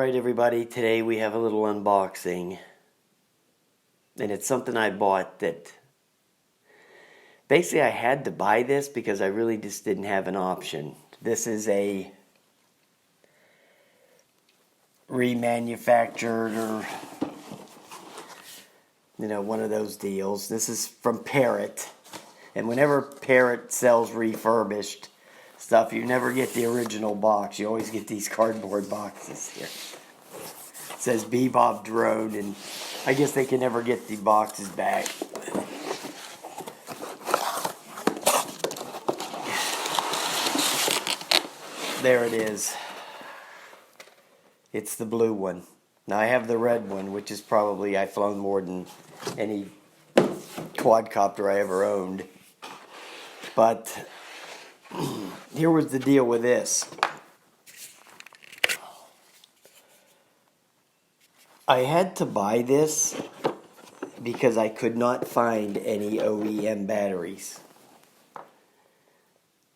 Alright everybody, today we have a little unboxing. And it's something I bought that... Basically I had to buy this because I really just didn't have an option. This is a... remanufactured or... one of those deals. This is from Parrot. And whenever Parrot sells refurbished stuff, you never get the original box. You always get these cardboard boxes here. It says Bebop drone, and I guess they can never get the boxes back. There it is. It's the blue one. Now I have the red one, which is probably I've flown more than any quadcopter I ever owned. But here was the deal with this. I had to buy this because I could not find any OEM batteries.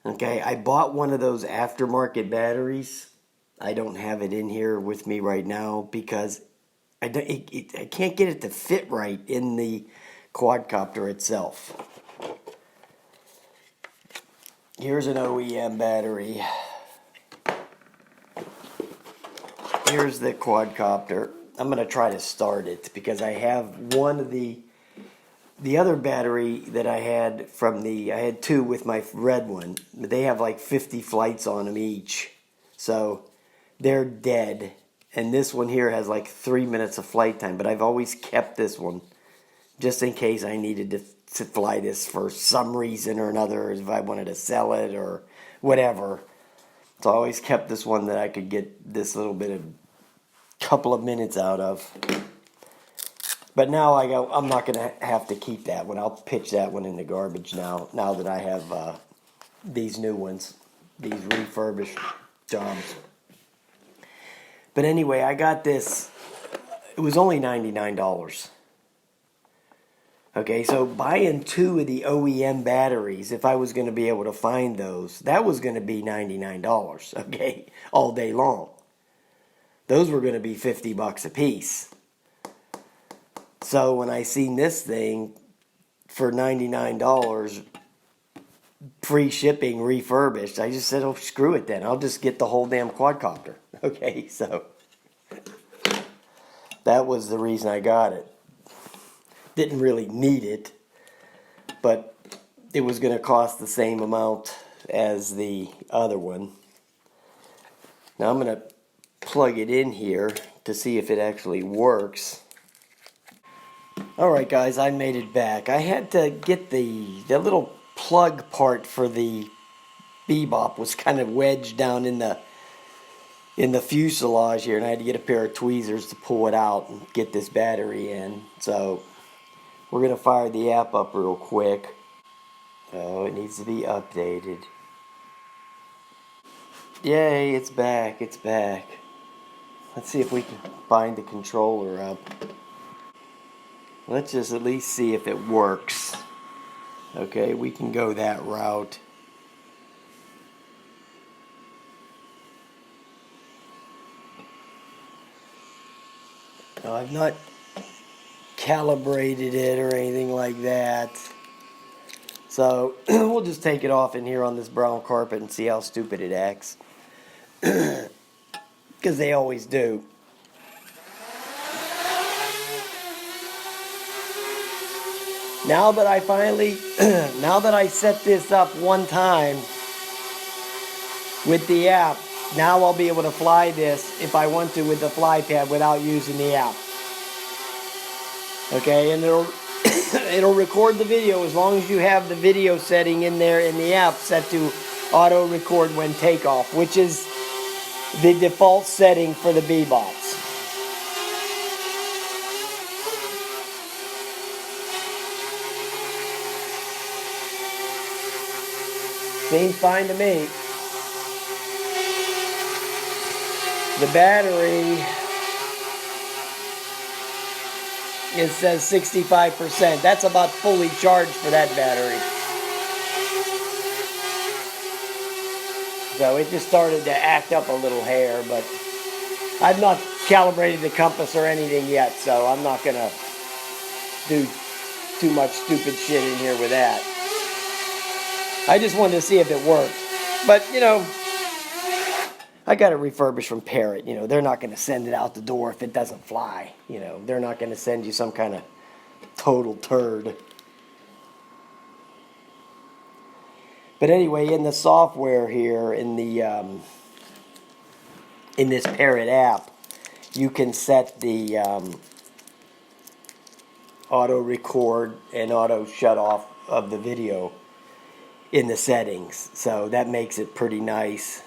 Okay, I bought one of those aftermarket batteries. I don't have it in here with me right now because I can't get it to fit right in the quadcopter itself. Here's an OEM battery. Here's the quadcopter. I'm going to try to start it because I have one of the other battery that I had from I had two with my red one. They have like 50 flights on them each. So they're dead. And this one here has like 3 minutes of flight time. But I've always kept this one just in case I needed to fly this for some reason or another, if I wanted to sell it or whatever. So I always kept this one that I could get this little bit of couple of minutes out of. But now I'm not going to have to keep that one. I'll pitch that one in the garbage now that I have these new ones, these refurbished jobs. But anyway, I got this. It was only $99. Okay, so buying two of the OEM batteries, if I was going to be able to find those, that was going to be $99, okay, all day long. Those were going to be $50 a piece. So when I seen this thing for $99, free shipping, refurbished, I just said, oh, screw it then. I'll just get the whole damn quadcopter. Okay, so that was the reason I got it. Didn't really need it, but it was going to cost the same amount as the other one. Now I'm going to plug it in here to see if it actually works. Alright guys, I made it back. I had to get the little plug part for the Bebop was kind of wedged down in the fuselage here, and I had to get a pair of tweezers to pull it out and get this battery in. So we're going to fire the app up real quick. Oh, it needs to be updated. Yay, it's back, it's back. Let's see if we can bind the controller up. Let's just at least see if it works. Okay, we can go that route. Now, I've not calibrated it or anything like that. So, we'll just take it off in here on this brown carpet and see how stupid it acts. Because they always do. Now that I finally, now that I set this up one time with the app, now I'll be able to fly this if I want to with the fly pad without using the app. Okay, and it'll record the video as long as you have the video setting in there in the app set to auto record when takeoff, which is the default setting for the Bebops. Seems fine to me. The battery, it says 65%. That's about fully charged for that battery. So it just started to act up a little hair, but I've not calibrated the compass or anything yet, so I'm not gonna do too much stupid shit in here with that. I just wanted to see if it worked. But, you know, I got it refurbished from Parrot. You know, they're not going to send it out the door if it doesn't fly. You know, they're not going to send you some kind of total turd. But anyway, in the software here, in this Parrot app, you can set the auto record and auto shut off of the video in the settings. So that makes it pretty nice.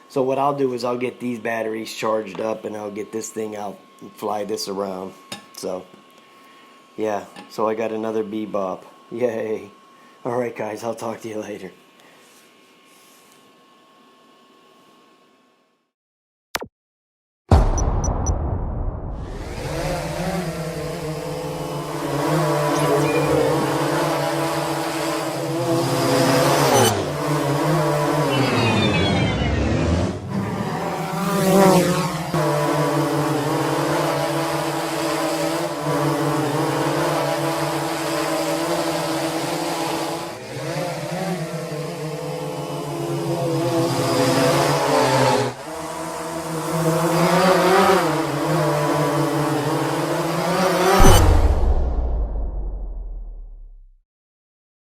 So what I'll do is I'll get these batteries charged up and I'll get this thing out and fly this around. So, yeah. So I got another Bebop. Yay. Alright guys, I'll talk to you later.